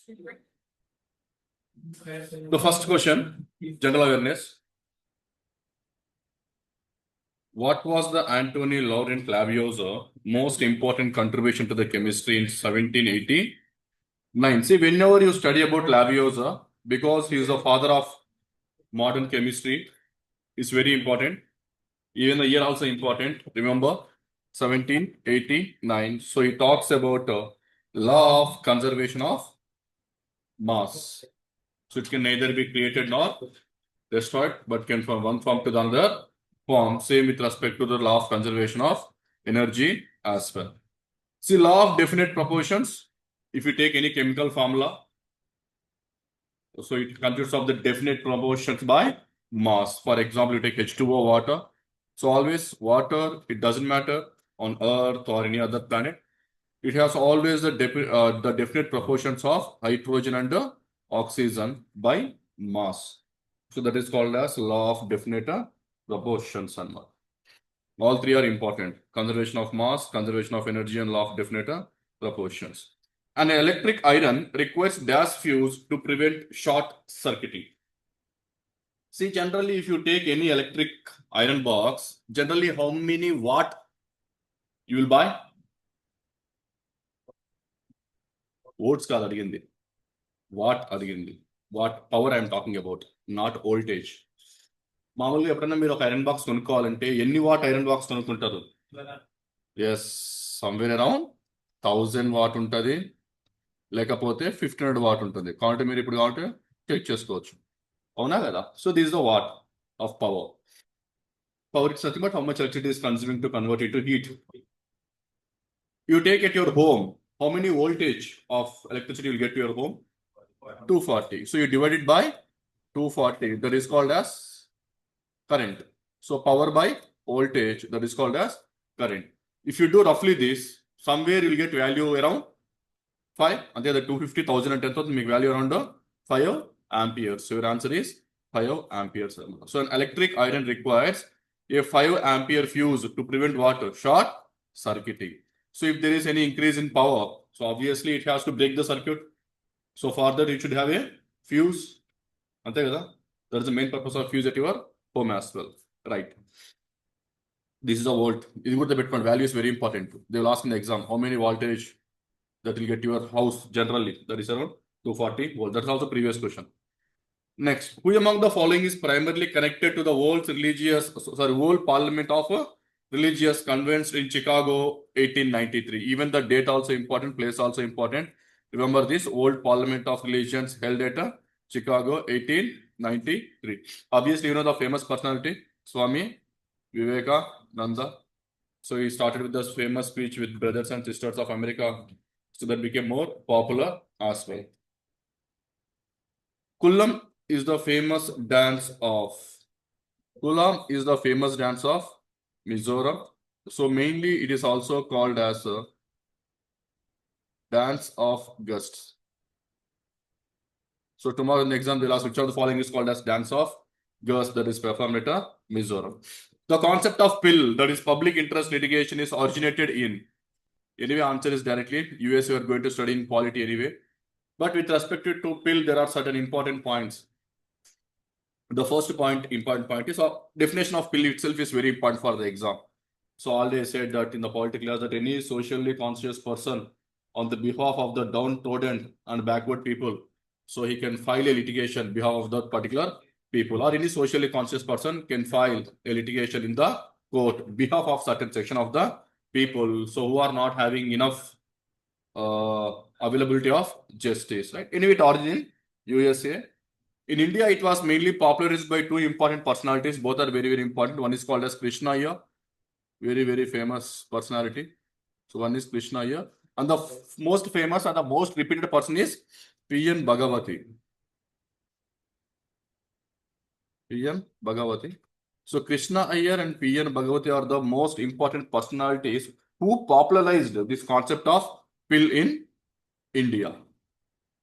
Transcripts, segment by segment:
The first question, general awareness. What was the Antony Laurent Lavoisier most important contribution to the chemistry in 1789? See, whenever you study about Lavoisier, because he is the father of modern chemistry, it's very important. Even the year also important. Remember, 1789. So he talks about law of conservation of mass. So it can neither be created nor destroyed, but can from one form to the other form. Same with respect to the law of conservation of energy as well. See, law of definite proportions. If you take any chemical formula, so it consists of the definite proportions by mass. For example, you take H2O water. So always water, it doesn't matter on Earth or any other planet. It has always the definite proportions of hydrogen and oxygen by mass. So that is called as law of definite proportions. All three are important. Conservation of mass, conservation of energy, and law of definite proportions. An electric iron requires dash fuse to prevent short circuiting. See, generally, if you take any electric iron box, generally how many watt you will buy? Volts kaadu adigindi. Watt adigindi. Watt power I am talking about, not voltage. మామూలుగా ఎప్పుడన్నా మీరు ఒక iron box కొనుక్కోవాలంటే ఎన్ని what iron box కొనుక్కుంటారు? Yes, somewhere around 1000 what ఉంటుంది, లేకపోతే 1500 what ఉంటుంది. కాబట్టి మీరు ఇప్పుడు కావాలంటే చెక్ చేసుకోవచ్చు, అవునా కదా? So this the what of power. Power is nothing but how much electricity is consuming to convert it to heat. You take at your home, how many voltage of electricity you will get to your home? 240. So you divide it by 240. That is called as current. So power by voltage, that is called as current. If you do roughly this, somewhere you will get value around 5. And the other 250,000 and 10,000 make value around 5 amperes. So your answer is 5 amperes. So an electric iron requires a 5 ampere fuse to prevent water short circuiting. So if there is any increase in power, so obviously it has to break the circuit. So for that you should have a fuse. Ante kada? That is the main purpose of fuse at your home as well, right? This is a volt. This is the Bitcoin value is very important. They will ask in the exam how many voltage that will get your house generally. That is around 240 volt. That's also previous question. Next, who among the following is primarily connected to the world Parliament of Religious Convents in Chicago 1893? Even the date also important, place also important. Remember this, World Parliament of Religions held at Chicago 1893. Obviously, you know the famous personality, Swami Vivekananda. So he started with this famous speech with Brothers and Sisters of America. So that became more popular as well. Kulam is the famous dance of Mizoram. So mainly it is also called as a dance of gusts. So tomorrow in the exam they'll ask which of the following is called as dance of gusts that is performed at Mizoram. The concept of pill, that is public interest litigation, is originated in. Anyway, answer is directly US. You are going to study in polity anyway. But with respect to pill, there are certain important points. The first important point is definition of pill itself is very important for the exam. So already I said that in the polity class that any socially conscious person on the behalf of the downtrodden and backward people, so he can file a litigation on behalf of that particular people, or any socially conscious person can file a litigation in the court on behalf of certain section of the people, so who are not having enough availability of justice, right? Anyway, it origin USA. In India, it was mainly popularized by two important personalities. Both are very, very important. One is called as Krishna Iyer, very, very famous personality. So one is Krishna Iyer, and the most famous and the most repeated person is P.N. Bhagavati. P.N. Bhagavati. So Krishna Iyer and P.N. Bhagavati are the most important personalities who popularized this concept of pill in India.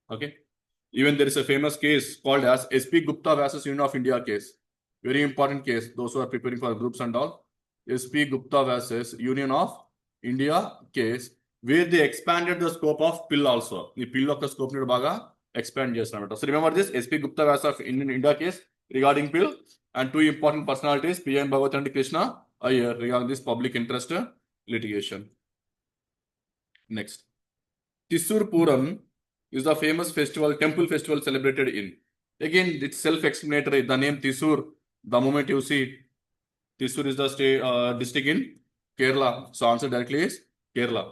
Okay. Even there is a famous case called as S.P. Gupta versus Union of India case. Very important case. Those who are preparing for groups and all. S.P. Gupta versus Union of India case. where they expanded the scope of pill also. The pill of the scope ni baga expand చేస్తున్నారు. So remember this SP Gupta Vyas of Indian India case regarding pill, and two important personalities PM Bhagavat and Krishna Iyer regarding this public interest litigation. Next, Thrissur Puram is the famous temple festival celebrated in. Again, it's self-explanatory. The name Thrissur, the moment you see Thrissur is the district in Kerala. So answer directly is Kerala.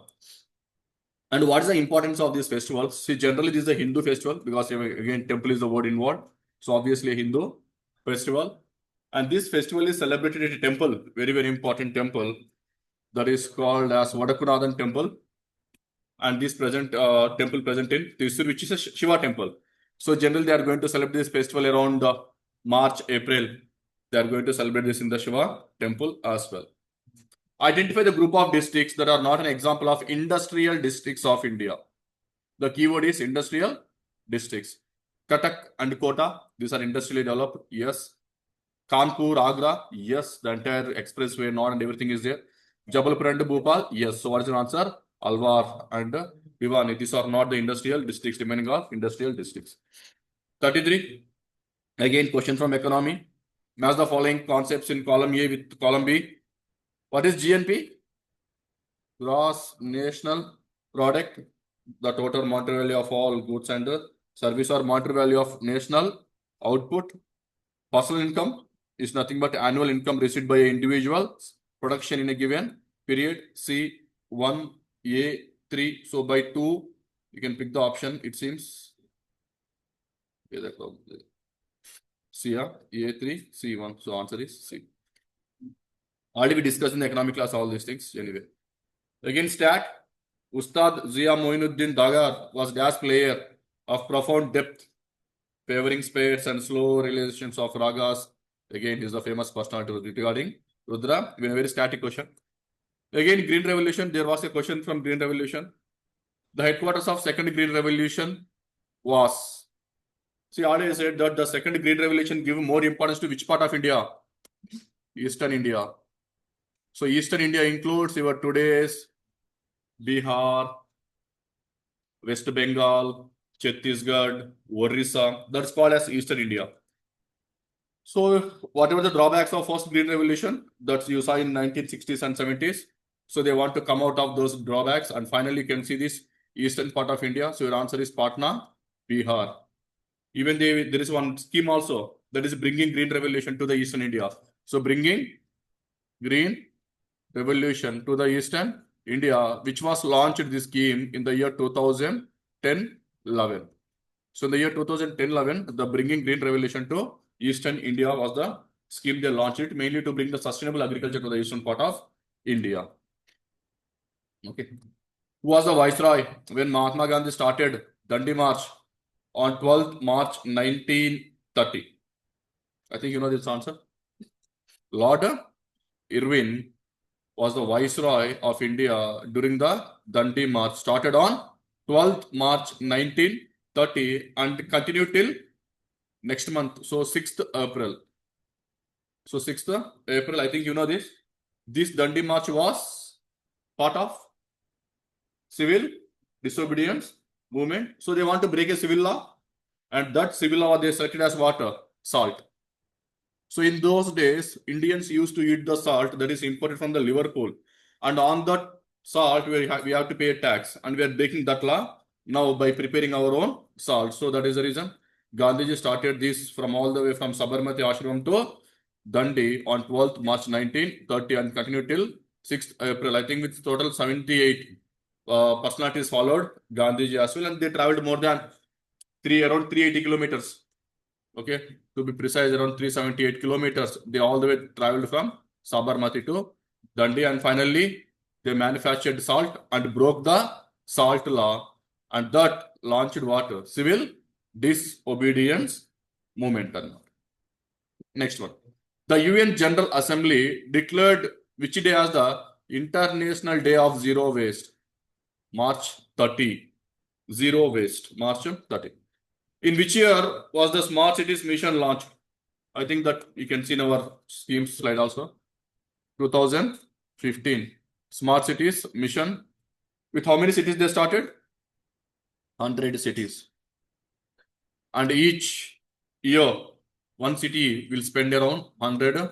And what is the importance of these festivals? See, generally this is a Hindu festival because again temple is the word involved. So obviously a Hindu festival. And this festival is celebrated at a temple, very, very important temple, that is called as Vadakunathan temple. And this temple present in Thrissur, which is a Shiva temple. So generally they are going to celebrate this festival around March, April. They are going to celebrate this in the Shiva temple as well. Identify the group of districts that are not an example of industrial districts of India. The keyword is industrial districts. Cuttack and Kota, these are industrially developed. Yes. Kanpur, Agra, yes. The entire expressway, Nord and everything is there. Jabalpur and Bhopal, yes. So what is your answer? Alwar and Bhiwani. These are not the industrial districts, remaining of industrial districts. 33. Again, question from economy. Match the following concepts in column A with column B. What is GNP? Gross National Product, the total monetary value of all goods and service, or monetary value of national output. Personal income is nothing but annual income received by an individual, production in a given period. C, 1, A, 3. So by 2, you can pick the option, it seems. C, A3, C1. So answer is C. Already we discussed in the economic class all these things anyway. Again, stat. Ustad Zia Moinuddin Dagar was dash player of profound depth, favoring spades and slow realizations of ragas. Again, he is a famous personality regarding Rudra. Even a very static question. Again, Green Revolution. There was a question from Green Revolution. The headquarters of Second Green Revolution was. See, already said that the Second Green Revolution gave more importance to which part of India? Eastern India. So Eastern India includes your today's Bihar, West Bengal, Chhattisgarh, Orissa. That's called as Eastern India. So whatever the drawbacks of first Green Revolution that you saw in 1960s and 70s, so they want to come out of those drawbacks, and finally you can see this eastern part of India. So your answer is Patna, Bihar. Even there is one scheme also that is bringing Green Revolution to the Eastern India. So bringing Green Revolution to the Eastern India, which was launched this scheme in the year 2010-11. So in the year 2010-11, the bringing Green Revolution to Eastern India was the scheme they launched it, mainly to bring the sustainable agriculture to the eastern part of India. Okay. Who was the viceroy when Mahatma Gandhi started Dandi March on 12th March 1930? I think you know this answer. Lord Irwin was the viceroy of India during the Dandi March, started on 12th March 1930 and continued till next month. So 6th April. So 6th April, I think you know this. This Dandi March was part of civil disobedience movement. So they want to break a civil law, and that civil law they selected as water, salt. So in those days, Indians used to eat the salt that is imported from the Liverpool, and on that salt we have to pay a tax, and we are breaking that law now by preparing our own salt. So that is the reason Gandhiji started this from all the way from Sabarmati Ashram to Dandi on 12th March 1930 and continued till 6th April. I think with total 78 personalities followed Gandhiji as well, and they traveled more than around 380 kilometers. Okay, to be precise, around 378 kilometers. They all the way traveled from Sabarmati to Dandi, and finally they manufactured salt and broke the salt law, and that launched what? Civil disobedience movement. Next one. The UN General Assembly declared which day as the International Day of Zero Waste? March 30. Zero Waste. March 30. In which year was the Smart Cities Mission launched? I think that you can see in our scheme slide also. 2015. Smart Cities Mission With how many cities they started? 100 cities. And each year, one city will spend around 100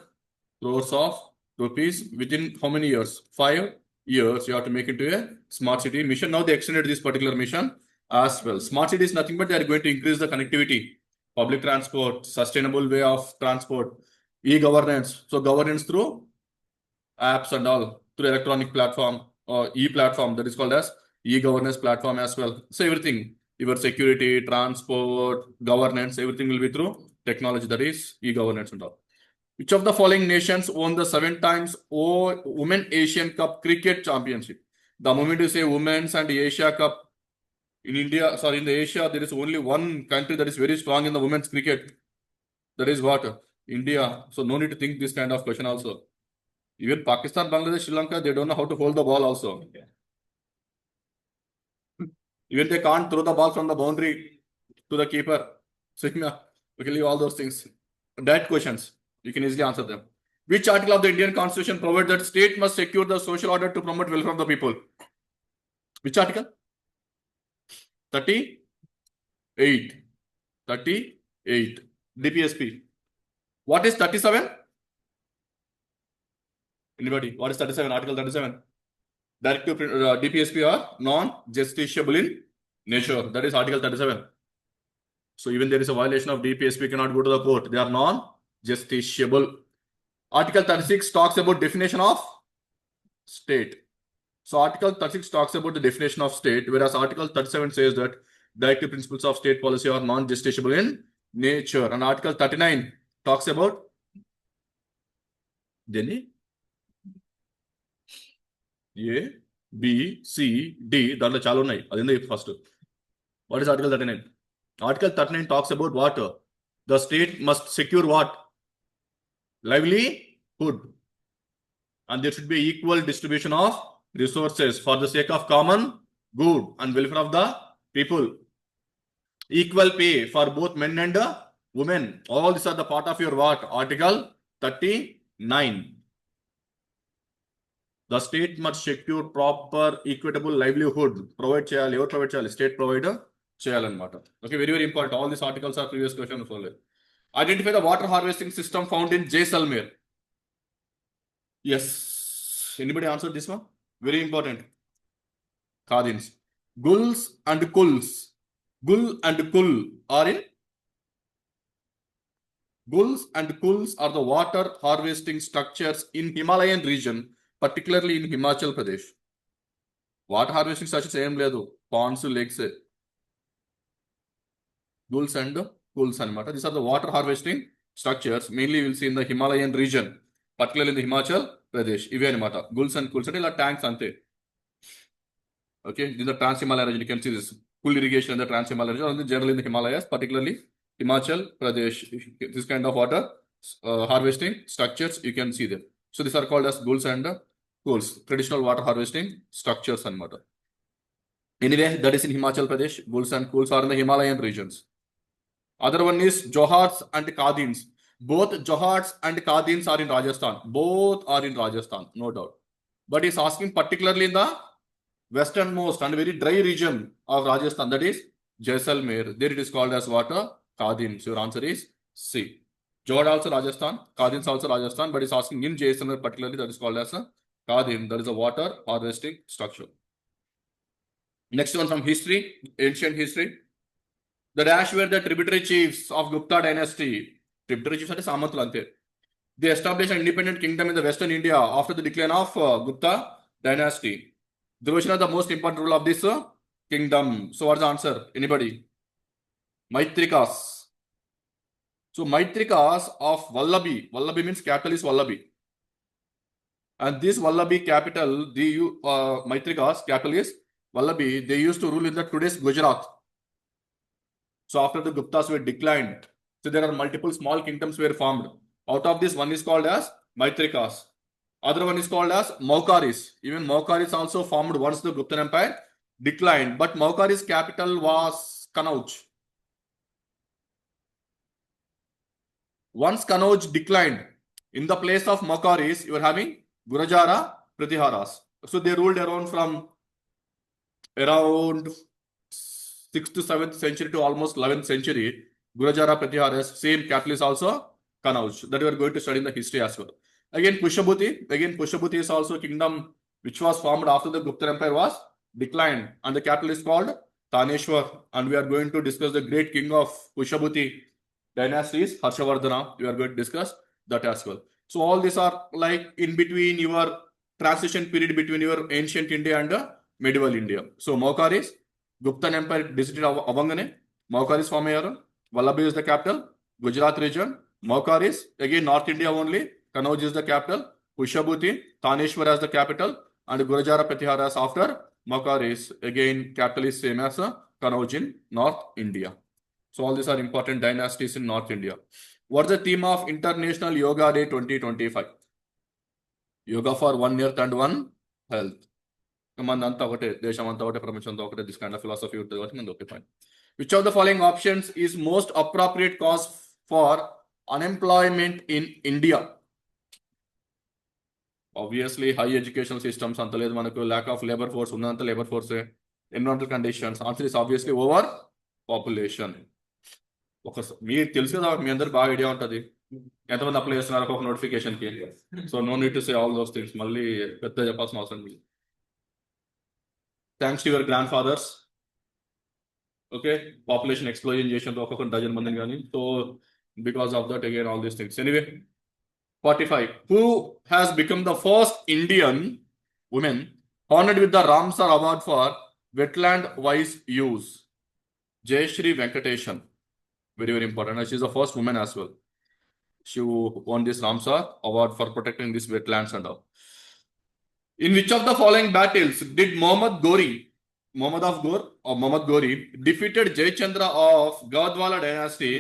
crores of rupees within how many years? 5 years. You have to make it to a smart city mission. Now they extended this particular mission as well. Smart city is nothing but they are going to increase the connectivity, public transport, sustainable way of transport, e-governance. So governance through apps and all, through electronic platform or e-platform, that is called as e-governance platform as well. So everything, your security, transport, governance, everything will be through technology, that is e-governance and all. Which of the following nations won the 7 times Women Asian Cup Cricket Championship? The moment you say Women's and Asia Cup, in India, sorry, in the Asia, there is only one country that is very strong in the women's cricket. That is what? India. So no need to think this kind of question also. Even Pakistan, Bangladesh, Sri Lanka, they don't know how to hold the ball also. Even they can't throw the ball from the boundary to the keeper. So, we can leave all those things. Direct questions. You can easily answer them. Which article of the Indian Constitution provides that state must secure the social order to promote welfare of the people? Which article? 38. 38. DPSP. What is 37? Anybody? What is 37? Article 37. Directive DPSP are non-justiciable in nature. That is Article 37. So even there is a violation of DPSP, cannot go to the court. They are non-justiciable. Article 36 talks about definition of state. So Article 36 talks about the definition of state, whereas Article 37 says that directive principles of state policy are non-justiciable in nature. And Article 39 talks about A, B, C, D. That's the first. What is Article 39? Article 39 talks about what? The state must secure what? Livelihood. And there should be equal distribution of resources for the sake of common good and welfare of the people. Equal pay for both men and women. All these are the part of your what? Article 39. The state must secure proper equitable livelihood. Provide cheyali. Evaru provide cheyali? State provider cheyalannamata. Okay, very, very important. All these articles are previous question. Identify the water harvesting system found in Jaisalmer. Yes. Anybody answer this one? Very important. Khadins. Gulls and kulls. Gull and kull are in. Gulls and kulls are the water harvesting structures in Himalayan region, particularly in Himachal Pradesh. Water harvesting structures same ledu. Ponds, lakes. Gulls and kulls anamata. These are the water harvesting structures. Mainly we'll see in the Himalayan region, particularly in the Himachal Pradesh. Ive anamata. Gulls and kulls ante ila tanks ante. Okay, these are trans-Himalayan region. You can see this full irrigation in the trans-Himalayan region, generally in the Himalayas, particularly Himachal Pradesh. This kind of water harvesting structures you can see them. So these are called as gulls and kulls, traditional water harvesting structures and water. Anyway, that is in Himachal Pradesh. Gulls and kulls are in the Himalayan regions. Other one is Johars and Kadins. Both Johars and Kadins are in Rajasthan. Both are in Rajasthan, no doubt. But he's asking particularly in the westernmost and very dry region of Rajasthan, that is Jaisalmer. There it is called as water Kadins. Your answer is C. Johar also Rajasthan, Kadins also Rajasthan, but it's asking in Jaisalmer particularly, that is called as a Kadin. That is a water harvesting structure. Next one from history, ancient history. The dash were the tributary chiefs of Gupta dynasty. Tributary chiefs are Samantul. They established an independent kingdom in the western India after the decline of Gupta dynasty. Duration of the most important rule of this kingdom. So what's the answer? Anybody? Maitrikas. So Maitrikas of Vallabi. Vallabi means capital is Vallabi. And this Vallabi capital, the Maitrikas capital is Vallabi. They used to rule in the today's Gujarat. So after the Guptas were declined, so there are multiple small kingdoms were formed. Out of this, one is called as Maitrikas. Other one is called as Maukaris. Even Maukaris also formed once the Gupta Empire declined. But Maukaris capital was Kanauj. Once Kanauj declined, in the place of Maukaris, you are having Gurjara Pratiharas. So they ruled around from around 6th to 7th century to almost 11th century, Gurajara Pratihara, same capital is also Kanauj. That we are going to study in the history as well. Again, Pushabhuti is also a kingdom which was formed after the Gupta Empire was declined, and the capital is called Taneshwar. And we are going to discuss the great king of Pushabhuti dynasty is Harshavardhana. We are going to discuss that as well. So all these are like in between your transition period between your ancient India and medieval India. So Maukaris, Guptan Empire distinct avangane, Maukaris form ayyaru. Vallabhi is the capital. Gujarat region. Maukaris, again North India only. Kanauj is the capital. Pushabhuti, Taneshwar as the capital. And Gurajara Pratiharas after Maukaris. Again, capital is same as Kanauj in North India. So all these are important dynasties in North India. What's the theme of International Yoga Day 2025? Yoga for one earth and one health. This kind of philosophy. Which of the following options is most appropriate cause for unemployment in India? Obviously, high education systems, lack of labor force, labor force, environmental conditions. Answer is obviously over population. మీరు తెలుసు కదా, మీ అందరు బాగా idea ఉంటుంది ఎంతమంది apply చేస్తున్నారు ఒక నోటిఫికేషన్కి. So no need to say all those things, మళ్ళీ పెద్ద చెప్పాల్సిన అవసరం లేదు. Thanks to your grandfathers. Okay, population explosion చేసినంత ఒక్కొక్క డజన్ మందిని కానీ. So because of that again all these things. Anyway, 45. Who has become the first Indian woman honored with the Ramsar Award for wetland wise use? Jayashree Venkateshan. Very, very important. She is the first woman as well. She won this Ramsar Award for protecting these wetlands and all. In which of the following battles did Muhammad Ghori defeated Jayachandra of Gadwala dynasty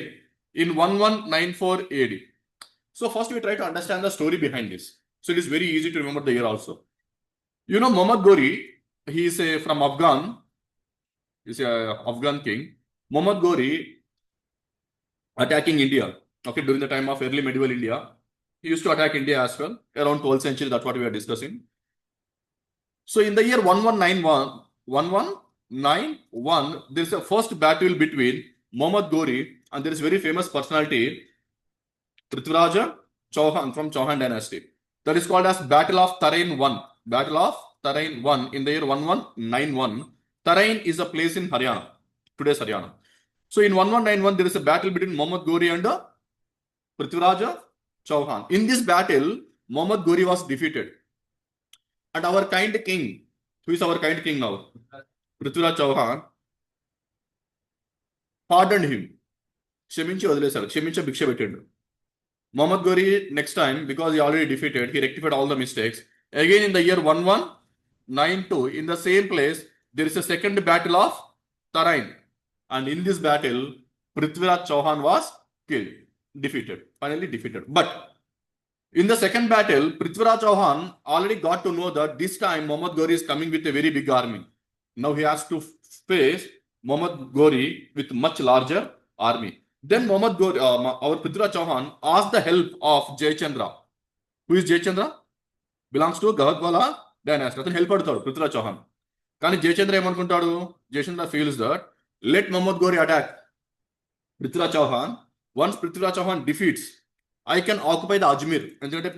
in 1194 AD? So first we try to understand the story behind this. So it is very easy to remember the year also. You know Muhammad Ghori, he is from Afghan. He is a Afghan king. Muhammad Ghori attacking India. Okay, during the time of early medieval India, he used to attack India as well around 12th century. That's what we are discussing. So in the year 1191, there is a first battle between Muhammad Ghori and there is very famous personality Prithviraja Chauhan from Chauhan dynasty. That is called as Battle of Tarain 1. Battle of Tarain 1 in the year 1191. Tarain is a place in Haryana, today's Haryana. So in 1191, there is a battle between Muhammad Ghori and Prithviraja Chauhan. In this battle, Muhammad Ghori was defeated. And our kind king, who is our kind king now? Prithviraj Chauhan, pardoned him. Ksheminchi వదిలేశారు, క్షమించ భిక్ష పెట్టిండు. Muhammad Ghori next time, because he already defeated, he rectified all the mistakes. Again in the year 1192, in the same place, there is a second battle of Tarain. And in this battle, Prithviraj Chauhan was killed, finally defeated. But in the second battle, Prithviraj Chauhan already got to know that this time Muhammad Ghori is coming with a very big army. Now he has to face Muhammad Ghori with much larger army. Then Muhammad Ghori, our Prithviraj Chauhan asked the help of Jayachandra. Who is Jayachandra? Belongs to Gadwala dynasty. Athanu help adutadu Prithviraj Chauhan. Kani Jayachandra emantuntadu? Jayachandra feels that let Muhammad Ghori attack Prithviraj Chauhan. Once Prithviraj Chauhan defeats, I can occupy the Ajmer. ఎందుకంటే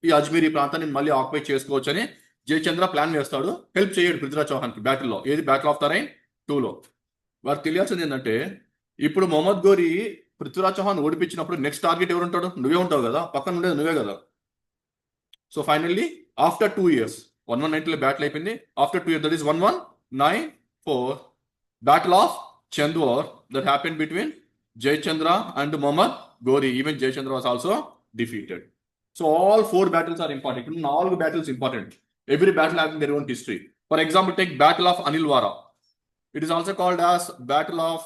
ఈ అజ్మీర్ ఈ ప్రాంతాన్ని మళ్ళీ occupy చేసుకోవచ్చు అని Jayachandra plan వేస్తాడు. Help చేయడు పృథ్వీరాజ్ చౌహాన్ కి బ్యాటిల్లో. ఏది బ్యాటిల్ ఆఫ్ తరైన్ 2లో. వారు తెలియాల్సింది ఏంటంటే ఇప్పుడు మొహమ్మద్ ఘోరీ పృథ్వీరాజ్ చౌహాన్ ఓడిపించినప్పుడు నెక్స్ట్ టార్గెట్ ఎవరు ఉంటాడు? నువ్వే ఉంటావు కదా, పక్కన ఉండేది నువ్వే కదా. సో ఫైనల్లీ ఆఫ్టర్ 2 years 1190లో బ్యాటిల్ అయిపోయింది. After 2 years, that is 1194, battle of Chandwar that happened between Jayachandra and Muhammad Ghori. Even Jayachandra was also defeated. So all 4 battles are important. All battles important. Every battle having their own history. For example, take Battle of Anilwara. It is also called as Battle of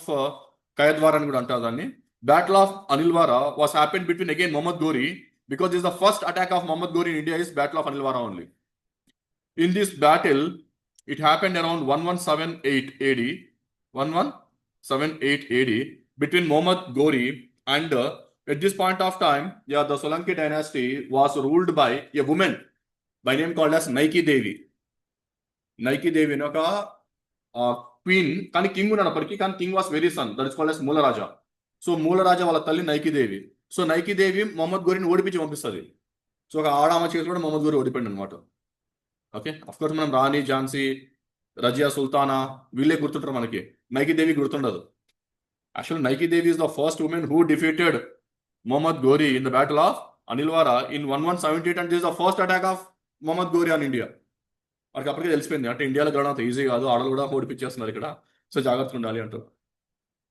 Kayadwara and Antadanni. Battle of Anilwara was happened between again Muhammad Ghori, because this is the first attack of Muhammad Ghori in India is Battle of Anilwara only. In this battle, it happened around 1178 AD. 1178 AD between Muhammad Ghori and at this point of time, the Solanki dynasty was ruled by a woman by name called as Naiki Devi. Naiki Devi, queen, కానీ king ఉన్నప్పటికీ, కానీ king was very son, that is called as Mularaja. So Mularaja వాళ్ళ తల్లి నైకిదేవి. So నైకిదేవి Mohammed గోరిని ఓడిపించి పంపిస్తుంది. So ఒక ఆడామ చేసి కూడా మొహమ్మద్ గోరి ఓడిపోయింది అనమాట. ఓకే, అఫ్ కోర్స్ మనం రాణి, ఝాన్సీ, రజియా సుల్తానా వీళ్ళే గుర్తుంటారు మనకి, నైకిదేవి గుర్తుండదు. Actually Naikidevi is the first woman who defeated Mohammed Ghori in the battle of Anilwara in 1178, and this is the first attack of Mohammed Ghori on India. వారికి అప్పటికే తెలిసిపోయింది అంటే ఇండియాలో గెలవడం అంత ఈజీ కాదు, ఆడలు కూడా ఓడిపించేస్తున్నారు ఇక్కడ, సో జాగ్రత్తగా ఉండాలి అంటారు.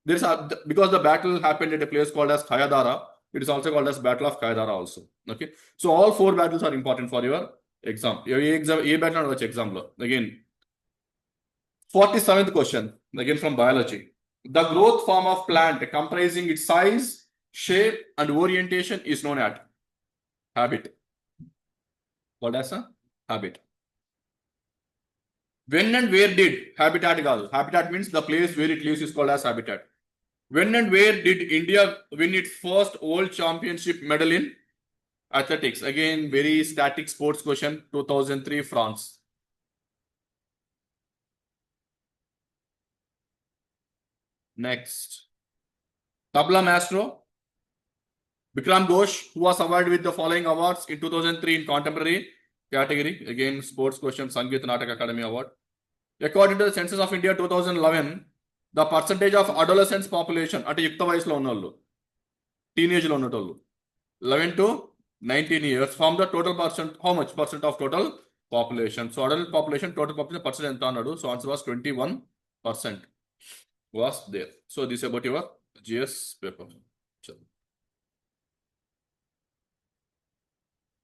There is because the battle happened at a place called as Kayadara, it is also called as Battle of Kayadara also. Okay, so all 4 battles are important for your exam. A battle and which exam lo again. 47th question again from biology. The growth form of plant comprising its size, shape and orientation is known as habit. What is a habit? When and where did habitat kaadu? Habitat means the place where it lives is called as habitat. When and where did India win its first world championship medal in athletics? Again, very static sports question. 2003 France. Next, tabla maestro Bikram Ghosh, who was awarded with the following awards in 2003 in contemporary category. Again, sports question, Sangeet Natak Academy Award. According to the Census of India 2011, the percentage of adolescents population at యుక్త వయసులో ఉన్నోళ్ళు, teenage లో ఉన్నోళ్ళు 11 to 19 years from the total percent, how much percent of total population? So adult population, total population percent ఎంత అన్నాడు? So answer was 21% was there. So this is about your GS paper.